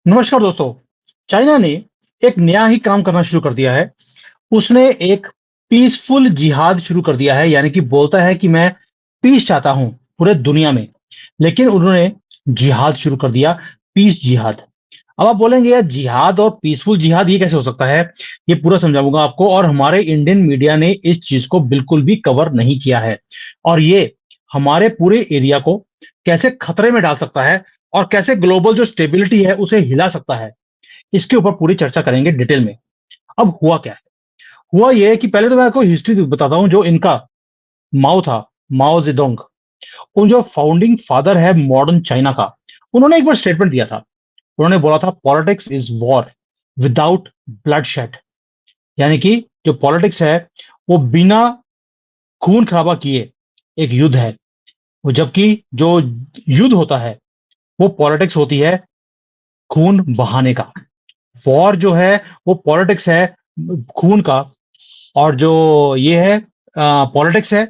नमस्कार दोस्तों। चाइना ने एक नया ही काम करना शुरू कर दिया है। उसने एक पीसफुल जिहाद शुरू कर दिया है, यानी कि बोलता है कि मैं पीस चाहता हूं पूरे दुनिया में। लेकिन उन्होंने जिहाद शुरू कर दिया, पीस जिहाद। अब आप बोलेंगे यार, जिहाद और पीसफुल जिहाद ये कैसे हो सकता है? ये पूरा समझाऊंगा आपको। और हमारे इंडियन मीडिया ने इस चीज को बिल्कुल भी कवर नहीं किया है, और ये हमारे पूरे एरिया को कैसे खतरे में डाल सकता है और कैसे ग्लोबल जो स्टेबिलिटी है उसे हिला सकता है, इसके ऊपर पूरी चर्चा करेंगे डिटेल में। अब हुआ क्या है? हुआ यह है कि पहले तो मैं आपको हिस्ट्री बताता हूं। जो इनका माओ था, माओ जेडोंग, उन जो फाउंडिंग फादर है मॉडर्न चाइना का, उन्होंने एक बार स्टेटमेंट दिया था। उन्होंने बोला था, politics is war without blood. यानी कि जो पॉलिटिक्स है वो बिना खून खराबा किए एक युद्ध है। वो जबकि जो युद्ध होता है वो पॉलिटिक्स होती है खून बहाने का। वॉर जो है वो पॉलिटिक्स है खून का, और जो ये है पॉलिटिक्स है,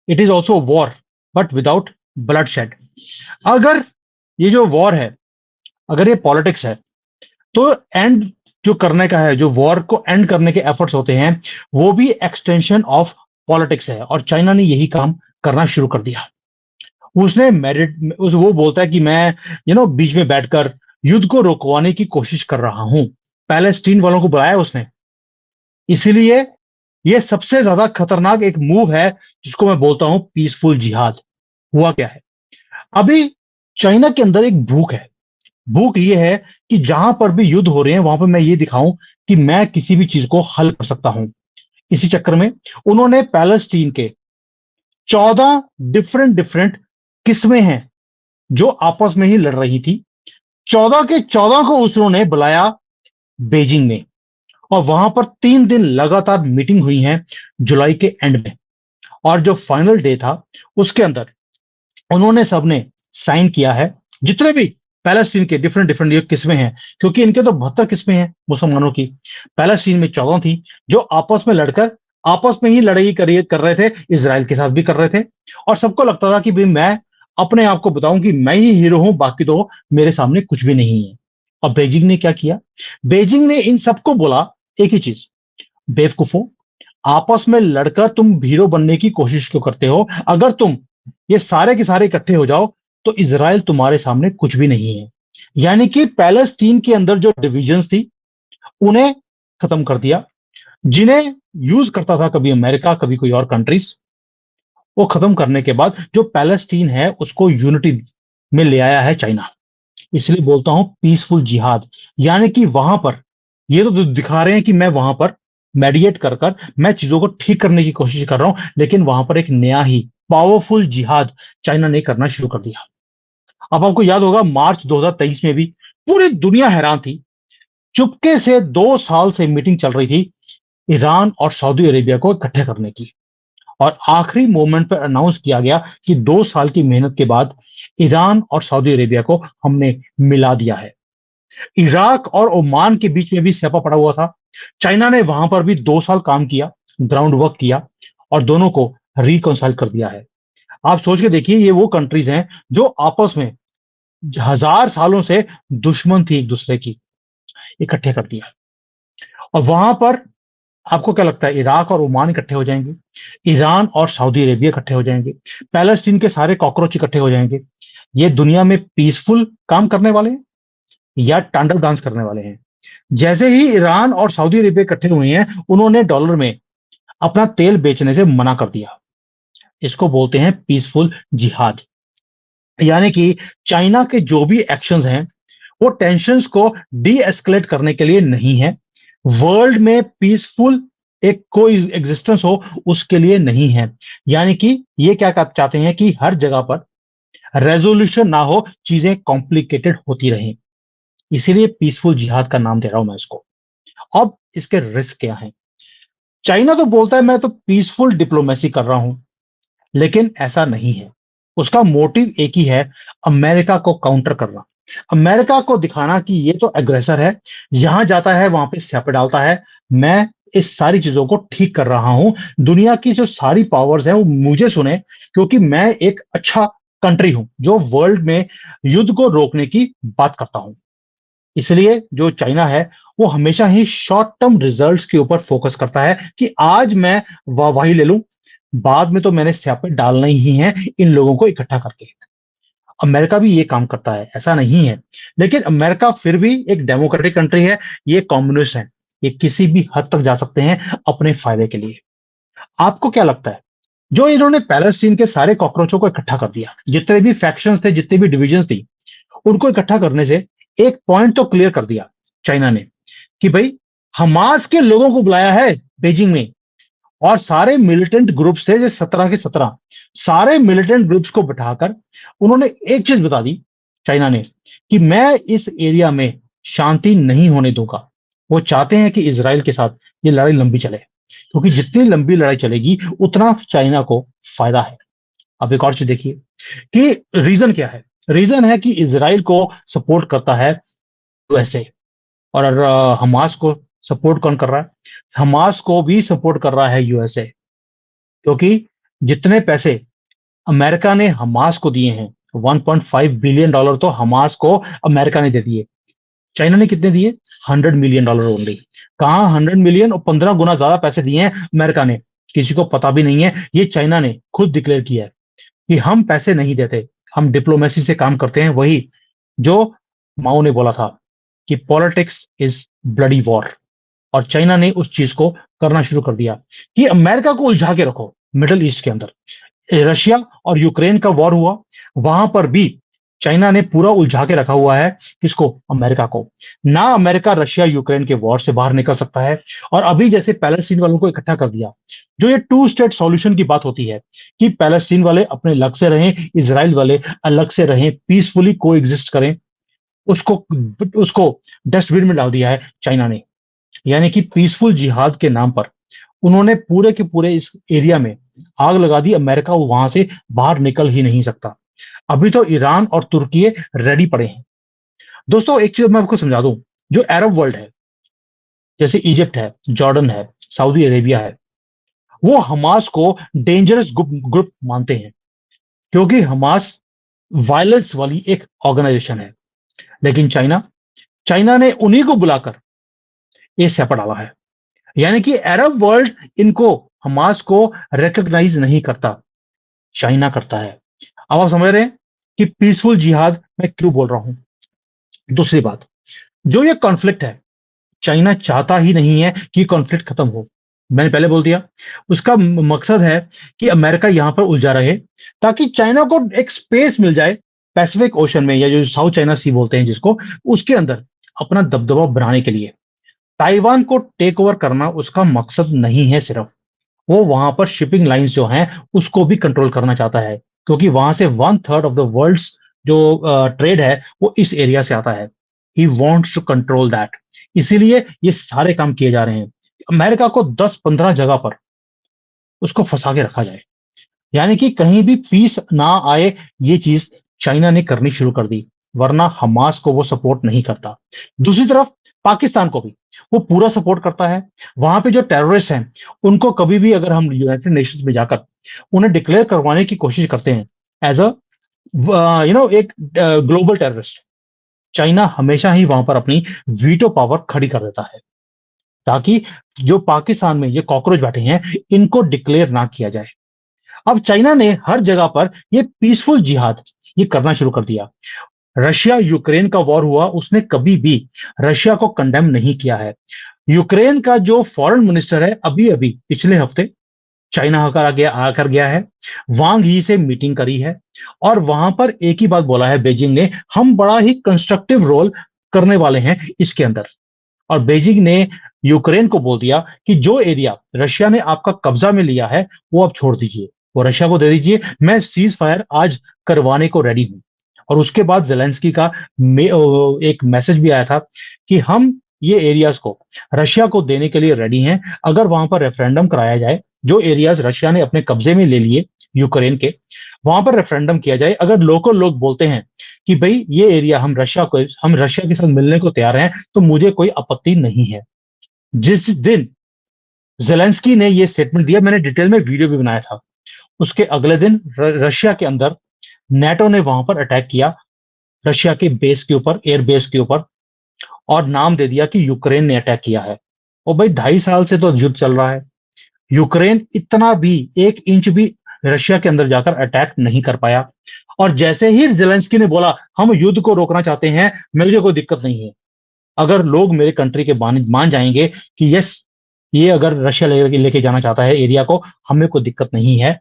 it is also war but without blood shed. अगर ये जो वॉर है, अगर ये पॉलिटिक्स है, तो एंड जो करने का है, जो वॉर को एंड करने के एफर्ट्स होते हैं, वो भी एक्सटेंशन ऑफ पॉलिटिक्स है। और चाइना ने यही काम करना शुरू कर दिया। उसने मेरिट वो बोलता है कि मैं बीच में बैठकर युद्ध को रोकवाने की कोशिश कर रहा हूं। पैलेस्टीन वालों को बुलाया उसने। इसीलिए ये सबसे ज्यादा खतरनाक एक मूव है, जिसको मैं बोलता हूं पीसफुल जिहाद। हुआ क्या है? अभी चाइना के अंदर एक भूख है। भूख ये है कि जहां पर भी युद्ध हो रहे हैं वहां पर मैं ये दिखाऊं कि मैं किसी भी चीज को हल कर सकता हूं। इसी चक्कर में उन्होंने पैलेस्टीन के 14 डिफरेंट डिफरेंट किस्में हैं जो आपस में ही लड़ रही थी। 14 के 14 को उन्होंने बुलाया बेजिंग में, और वहां पर 3 दिन लगातार मीटिंग हुई है जुलाई के एंड में। और जो फाइनल डे था उसके अंदर उन्होंने सबने साइन किया है, जितने भी पैलेस्टीन के डिफरेंट डिफरेंट ये किस्में हैं, क्योंकि इनके तो 72 किस्में हैं मुसलमानों की। पैलेस्टीन में 14 थी जो आपस में लड़कर आपस में ही लड़ाई कर रहे थे, इसराइल के साथ भी कर रहे थे। और सबको लगता था कि भाई मैं अपने आप को बताऊं कि मैं ही हीरो हूं, बाकी तो मेरे सामने कुछ भी नहीं है। और बेजिंग ने क्या किया? बेजिंग ने इन सबको बोला एक ही चीज, बेवकूफो, आपस में लड़कर तुम हीरो बनने की कोशिश क्यों करते हो? अगर तुम ये सारे के सारे इकट्ठे हो जाओ तो इसराइल तुम्हारे सामने कुछ भी नहीं है। यानी कि पैलेस्टीन के अंदर जो डिविजन्स थी उन्हें खत्म कर दिया। जिन्हें यूज करता था कभी अमेरिका, कभी कोई और कंट्रीज, वो खत्म करने के बाद जो पैलेस्टीन है उसको यूनिटी में ले आया है चाइना। इसलिए बोलता हूं पीसफुल जिहाद। यानी कि वहां पर ये तो दिखा रहे हैं कि मैं वहां पर मेडिएट कर कर मैं चीजों को ठीक करने की कोशिश कर रहा हूं, लेकिन वहां पर एक नया ही पावरफुल जिहाद चाइना ने करना शुरू कर दिया। अब आपको याद होगा, मार्च 2023 में भी पूरी दुनिया हैरान थी। चुपके से 2 साल से मीटिंग चल रही थी ईरान और सऊदी अरेबिया को इकट्ठे करने की, और आखिरी मोमेंट पर अनाउंस किया गया कि 2 साल की मेहनत के बाद ईरान और सऊदी अरेबिया को हमने मिला दिया है। इराक और ओमान के बीच में भी स्यापा पड़ा हुआ था। चाइना ने वहां पर भी 2 साल काम किया, ग्राउंड वर्क किया, और दोनों को रिकॉन्साइल कर दिया है। आप सोच के देखिए, ये वो कंट्रीज हैं जो आपस में हजार सालों से दुश्मन थी एक दूसरे की, इकट्ठे कर दिया। और वहां पर आपको क्या लगता है, इराक और ओमान इकट्ठे हो जाएंगे, ईरान और सऊदी अरेबिया इकट्ठे हो जाएंगे, पैलेस्टीन के सारे कॉकरोच इकट्ठे हो जाएंगे? ये दुनिया में पीसफुल काम करने वाले हैं या तांडव डांस करने वाले हैं? जैसे ही ईरान और सऊदी अरेबिया इकट्ठे हुए हैं, उन्होंने डॉलर में अपना तेल बेचने से मना कर दिया। इसको बोलते हैं पीसफुल जिहाद। यानी कि चाइना के जो भी एक्शंस हैं वो टेंशंस को डी एस्केलेट करने के लिए नहीं है, वर्ल्ड में पीसफुल एक कोई एग्जिस्टेंस हो उसके लिए नहीं है। यानी कि ये क्या चाहते हैं कि हर जगह पर रेजोल्यूशन ना हो, चीजें कॉम्प्लिकेटेड होती रहें। इसीलिए पीसफुल जिहाद का नाम दे रहा हूं मैं इसको। अब इसके रिस्क क्या है? चाइना तो बोलता है मैं तो पीसफुल डिप्लोमेसी कर रहा हूं, लेकिन ऐसा नहीं है। उसका मोटिव एक ही है, अमेरिका को काउंटर करना, अमेरिका को दिखाना कि ये तो एग्रेसर है, यहां जाता है वहां पे स्यापे डालता है। मैं इस सारी चीजों को ठीक कर रहा हूं, दुनिया की जो सारी पावर्स है वो मुझे सुने, क्योंकि मैं एक अच्छा कंट्री हूं जो वर्ल्ड में युद्ध को रोकने की बात करता हूं। इसलिए जो चाइना है वो हमेशा ही शॉर्ट टर्म रिजल्ट्स के ऊपर फोकस करता है कि आज मैं वाहवाही ले लूं, बाद में तो मैंने स्यापे डालना ही है इन लोगों को इकट्ठा करके। अमेरिका भी ये काम करता है, ऐसा नहीं है। लेकिन अमेरिका फिर भी एक डेमोक्रेटिक कंट्री है, ये कम्युनिस्ट है, ये किसी भी हद तक जा सकते हैं अपने फायदे के लिए। आपको क्या लगता है, जो इन्होंने पैलेस्टीन के सारे कॉकरोचों को इकट्ठा कर दिया, जितने भी फैक्शंस थे, जितनी भी डिविजन्स थी, उनको इकट्ठा करने से एक पॉइंट तो क्लियर कर दिया चाइना ने कि भाई हमास के लोगों को बुलाया है बीजिंग में, और सारे मिलिटेंट ग्रुप्स थे जो 17 के 17 सारे मिलिटेंट ग्रुप्स को बिठाकर उन्होंने एक चीज बता दी चाइना ने कि मैं इस एरिया में शांति नहीं होने दूंगा। वो चाहते हैं कि इसराइल के साथ ये लड़ाई लंबी चले, क्योंकि जितनी लंबी लड़ाई चलेगी उतना चाइना को फायदा है। अब एक और चीज देखिए कि रीजन क्या है। रीजन है कि इसराइल को सपोर्ट करता है यूएसए, और हमास को सपोर्ट कौन कर रहा है? हमास को भी सपोर्ट कर रहा है यूएसए, क्योंकि जितने पैसे अमेरिका ने हमास को दिए हैं, 1.5 बिलियन डॉलर तो हमास को अमेरिका ने दे दिए। चाइना ने कितने दिए? 100 मिलियन डॉलर ओनली। कहां 100 मिलियन, और 15 गुना ज्यादा पैसे दिए हैं अमेरिका ने, किसी को पता भी नहीं है। ये चाइना ने खुद डिक्लेयर किया है कि हम पैसे नहीं देते, हम डिप्लोमेसी से काम करते हैं। वही जो माओ ने बोला था कि पॉलिटिक्स इज ब्लडी वॉर, और चाइना ने उस चीज को करना शुरू कर दिया कि अमेरिका को उलझा के रखो। मिडल ईस्ट के अंदर रशिया और यूक्रेन का वॉर हुआ, वहां पर भी चाइना ने पूरा उलझा के रखा हुआ है। किसको? अमेरिका को। ना अमेरिका रशिया यूक्रेन के वॉर से बाहर निकल सकता है, और अभी जैसे पैलेस्टीन वालों को इकट्ठा कर दिया, जो ये टू स्टेट सॉल्यूशन की बात होती है कि पैलेस्टीन वाले अपने अलग से रहें, इसराइल वाले अलग से रहें, पीसफुली को एग्जिस्ट करें, उसको उसको डस्टबिन में डाल दिया है चाइना ने। यानी कि पीसफुल जिहाद के नाम पर उन्होंने पूरे के पूरे इस एरिया में आग लगा दी। अमेरिका वहां से बाहर निकल ही नहीं सकता। अभी तो ईरान और तुर्की रेडी पड़े हैं। दोस्तों एक चीज मैं आपको समझा दूं, जो अरब वर्ल्ड है, जैसे इजिप्ट है, जॉर्डन है, सऊदी अरेबिया है, वो हमास को डेंजरस ग्रुप मानते हैं, क्योंकि हमास वायलेंस वाली एक ऑर्गेनाइजेशन है। लेकिन चाइना चाइना ने उन्हीं को बुलाकर ये स्यापा डाला है। यानी कि अरब वर्ल्ड इनको, हमास को रिकॉग्नाइज नहीं करता, चाइना करता है। अब आप समझ रहे हैं कि पीसफुल जिहाद मैं क्यों बोल रहा हूं। दूसरी बात, जो ये कॉन्फ्लिक्ट है, चाइना चाहता ही नहीं है कि कॉन्फ्लिक्ट खत्म हो। मैंने पहले बोल दिया, उसका मकसद है कि अमेरिका यहां पर उलझा रहे, ताकि चाइना को एक स्पेस मिल जाए पैसिफिक ओशन में, या जो साउथ चाइना सी बोलते हैं जिसको, उसके अंदर अपना दबदबा बनाने के लिए। ताइवान को टेक ओवर करना उसका मकसद नहीं है सिर्फ, वो वहां पर शिपिंग लाइंस जो हैं उसको भी कंट्रोल करना चाहता है, क्योंकि वहां से 1/3 ऑफ द वर्ल्ड्स जो ट्रेड है वो इस एरिया से आता है। He wants to control that. इसीलिए ये सारे काम किए जा रहे हैं। अमेरिका को 10-15 जगह पर उसको फंसा के रखा जाए, यानी कि कहीं भी पीस ना आए। ये चीज चाइना ने करनी शुरू कर दी, वरना हमास को वो सपोर्ट नहीं करता। दूसरी तरफ पाकिस्तान को भी वो पूरा सपोर्ट करता है। वहां पे जो टेररिस्ट हैं उनको कभी भी अगर हम यूनाइटेड नेशंस में जाकर उन्हें डिक्लेयर करवाने की कोशिश करते हैं एज अ एक ग्लोबल टेररिस्ट, चाइना हमेशा ही वहां पर अपनी वीटो पावर खड़ी कर देता है, ताकि जो पाकिस्तान में ये कॉकरोच बैठे हैं इनको डिक्लेयर ना किया जाए। अब चाइना ने हर जगह पर ये पीसफुल जिहाद ये करना शुरू कर दिया। रशिया यूक्रेन का वॉर हुआ, उसने कभी भी रशिया को कंडेम नहीं किया है। यूक्रेन का जो फॉरेन मिनिस्टर है अभी अभी पिछले हफ्ते चाइना आकर गया है, वांग ही से मीटिंग करी है, और वहां पर एक ही बात बोला है बीजिंग ने, हम बड़ा ही कंस्ट्रक्टिव रोल करने वाले हैं इसके अंदर। और बीजिंग ने यूक्रेन को बोल दिया कि जो एरिया रशिया ने आपका कब्जा में लिया है वो आप छोड़ दीजिए, वो रशिया को दे दीजिए, मैं सीज फायर आज करवाने को रेडी हूं। और उसके बाद जेलेंस्की का एक मैसेज भी आया था कि हम ये एरियाज को रशिया को देने के लिए रेडी हैं, अगर वहां पर रेफरेंडम कराया जाए। जो एरियाज रशिया ने अपने कब्जे में ले लिए यूक्रेन के, वहां पर रेफरेंडम किया जाए। अगर लोकल लोग बोलते हैं कि भाई ये एरिया हम रशिया के साथ मिलने को तैयार हैं, तो मुझे कोई आपत्ति नहीं है। जिस दिन जेलेंस्की ने ये स्टेटमेंट दिया, मैंने डिटेल में वीडियो भी बनाया था, उसके अगले दिन रशिया के अंदर नेटो ने वहां पर अटैक किया, रशिया के बेस के ऊपर, एयर बेस के ऊपर, और नाम दे दिया कि यूक्रेन ने अटैक किया है। और भाई 2.5 साल से तो युद्ध चल रहा है। यूक्रेन इतना भी 1 इंच भी रशिया के अंदर जाकर अटैक नहीं कर पाया। और जैसे ही जेलेंस्की ने बोला हम युद्ध को रोकना चाहते हैं, मुझे कोई दिक्कत नहीं है, अगर लोग मेरे कंट्री के मान जाएंगे कि यस, ये अगर रशिया लेके जाना चाहता है एरिया को, हमें कोई दिक्कत नहीं है।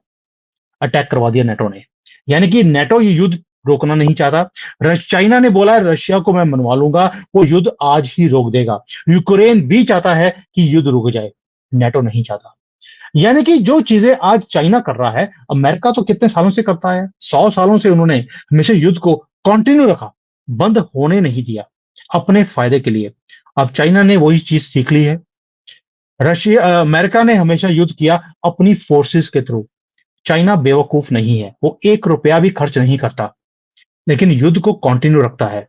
अटैक करवा दिया नेटो ने। यानी कि नेटो ये युद्ध रोकना नहीं चाहता। चाइना ने बोला है रशिया को मैं मनवा लूंगा, वो युद्ध आज ही रोक देगा। यूक्रेन भी चाहता है कि युद्ध रुक जाए, नेटो नहीं चाहता। यानी कि जो चीजें आज चाइना कर रहा है, अमेरिका तो कितने सालों से करता है, 100 सालों से उन्होंने हमेशा युद्ध को कंटिन्यू रखा, बंद होने नहीं दिया, अपने फायदे के लिए। अब चाइना ने वही चीज सीख ली है। अमेरिका ने हमेशा युद्ध किया अपनी फोर्सेस के थ्रू। चाइना बेवकूफ नहीं है, वो 1 रुपया भी खर्च नहीं करता, लेकिन युद्ध को कंटिन्यू रखता है।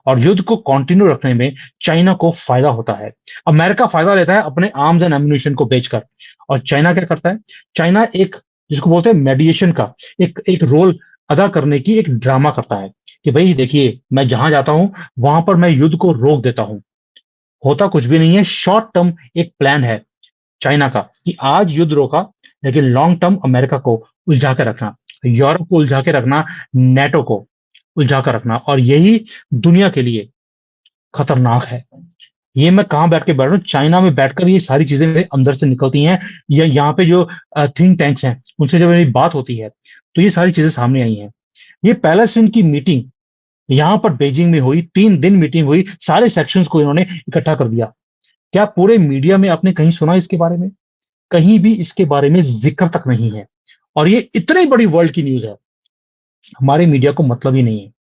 और युद्ध को कंटिन्यू रखने में चाइना को फायदा होता है। अमेरिका फायदा लेता है अपने आर्म्स एंड एम्युनिशन को बेचकर। और चाइना क्या करता है? चाइना एक, जिसको बोलते हैं मेडिएशन का, एक एक रोल अदा करने की एक ड्रामा करता है कि भाई देखिए, मैं जहां जाता हूं वहां पर मैं युद्ध को रोक देता हूं। होता कुछ भी नहीं है, शॉर्ट टर्म एक प्लान है चाइना का कि आज युद्ध रोका, लेकिन लॉन्ग टर्म अमेरिका को उलझा के रखना, यूरोप को उलझा के रखना, नेटो को उलझा कर रखना। और यही दुनिया के लिए खतरनाक है। ये मैं कहां बैठ के बैठ रहा हूँ, चाइना में बैठकर ये सारी चीजें मेरे अंदर से निकलती हैं। या यहाँ पे जो थिंक टैंक्स हैं उनसे जब मेरी बात होती है तो ये सारी चीजें सामने आई हैं। ये पैलेस्टीन की मीटिंग यहाँ पर बीजिंग में हुई, 3 दिन मीटिंग हुई, सारे सेक्शंस को इन्होंने इकट्ठा कर दिया। क्या पूरे मीडिया में आपने कहीं सुना इसके बारे में? कहीं भी इसके बारे में जिक्र तक नहीं है। और ये इतनी बड़ी वर्ल्ड की न्यूज है, हमारे मीडिया को मतलब ही नहीं है।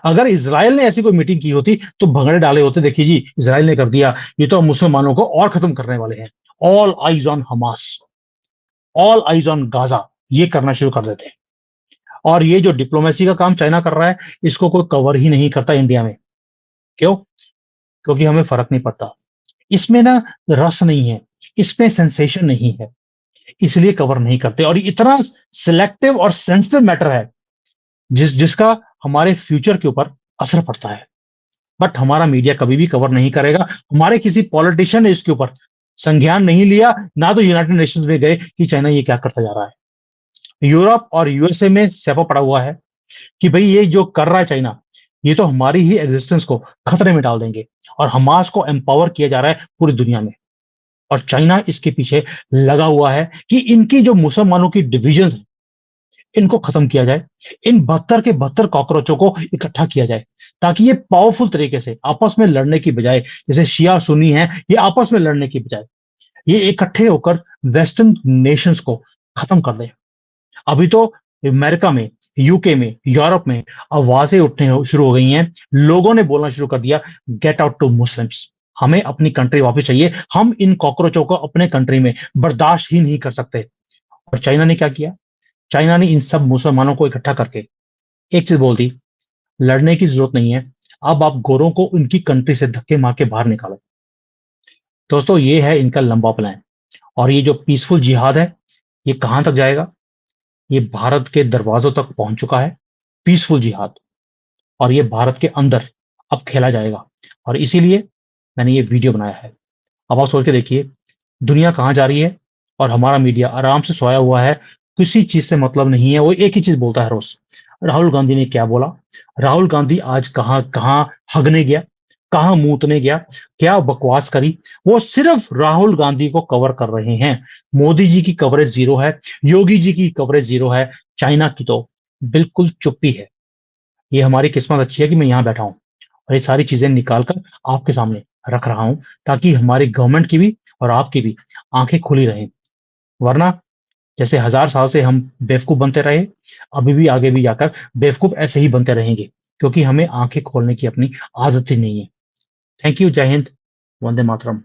अगर इजराइल ने ऐसी कोई मीटिंग की होती तो भगड़े डाले होते, देखिए जी इजराइल ने कर दिया, ये तो मुसलमानों को और खत्म करने वाले हैं, all eyes on Hamas, all eyes on Gaza, ये करना शुरू कर देते हैं। और ये जो डिप्लोमेसी का काम चाइना कर रहा है, इसको कोई कवर ही नहीं करता इंडिया में। क्यों? क्योंकि हमें फर्क नहीं पड़ता, इसमें ना रस नहीं है, इसमें सेंसेशन नहीं है, इसलिए कवर नहीं करते। और ये इतना सिलेक्टिव और सेंसिटिव मैटर है जिसका हमारे फ्यूचर के ऊपर असर पड़ता है। बट हमारा मीडिया कभी भी कवर नहीं करेगा। हमारे किसी पॉलिटिशियन ने इसके ऊपर संज्ञान नहीं लिया, ना तो यूनाइटेड नेशंस में गए कि चाइना ये क्या करता जा रहा है। यूरोप और यूएसए में स्यापा पड़ा हुआ है कि भाई ये जो कर रहा है चाइना, ये तो हमारी ही एग्जिस्टेंस को खतरे में डाल देंगे। और हमास को एम्पावर किया जा रहा है पूरी दुनिया में। और चाइना इसके पीछे लगा हुआ है कि इनकी जो मुसलमानों की डिविजन है, इनको खत्म किया जाए, इन 72 के 72 कॉकरोचों को इकट्ठा किया जाए, ताकि ये पावरफुल तरीके से आपस में लड़ने की बजाय, जैसे शिया सुन्नी है, ये आपस में लड़ने की बजाय ये इकट्ठे होकर वेस्टर्न नेशंस को खत्म कर दे। अभी तो अमेरिका में, यूके में, यूरोप में आवाजें उठने शुरू हो गई हैं, लोगों ने बोलना शुरू कर दिया, गेट आउट टू मुस्लिम्स, हमें अपनी कंट्री वापस चाहिए, हम इन कॉकरोचों को अपने कंट्री में बर्दाश्त ही नहीं कर सकते। और चाइना ने क्या किया? चाइना ने इन सब मुसलमानों को इकट्ठा करके एक चीज बोल दी, लड़ने की जरूरत नहीं है, अब आप गोरों को उनकी कंट्री से धक्के मार के बाहर निकालो। दोस्तों, ये है इनका लंबा प्लान। और ये जो पीसफुल जिहाद है, ये कहां तक जाएगा? ये भारत के दरवाजों तक पहुंच चुका है, पीसफुल जिहाद। और ये भारत के अंदर अब खेला जाएगा। और इसीलिए मैंने ये वीडियो बनाया है। अब आप सोच के देखिए, दुनिया कहां जा रही है और हमारा मीडिया आराम से सोया हुआ है, किसी चीज से मतलब नहीं है, वो एक ही चीज बोलता है रोज। राहुल गांधी ने क्या बोला? राहुल गांधी आज कहां कहां हगने गया, कहां मूतने गया, क्या बकवास करी, वो सिर्फ राहुल गांधी को कवर कर रहे हैं। मोदी जी की कवरेज जीरो है, योगी जी की कवरेज जीरो है, चाइना की तो बिल्कुल चुप्पी है। ये हमारी किस्मत अच्छी है कि मैं यहाँ बैठा हूँ और ये सारी चीजें निकाल कर आपके सामने रख रहा हूं, ताकि हमारी गवर्नमेंट की भी और आपकी भी आंखें खुली रहें। वरना जैसे 1000 साल से हम बेवकूफ बनते रहे, अभी भी आगे भी जाकर बेवकूफ ऐसे ही बनते रहेंगे, क्योंकि हमें आंखें खोलने की अपनी आदत ही नहीं है। Thank you. जय हिंद। वंदे मातरम।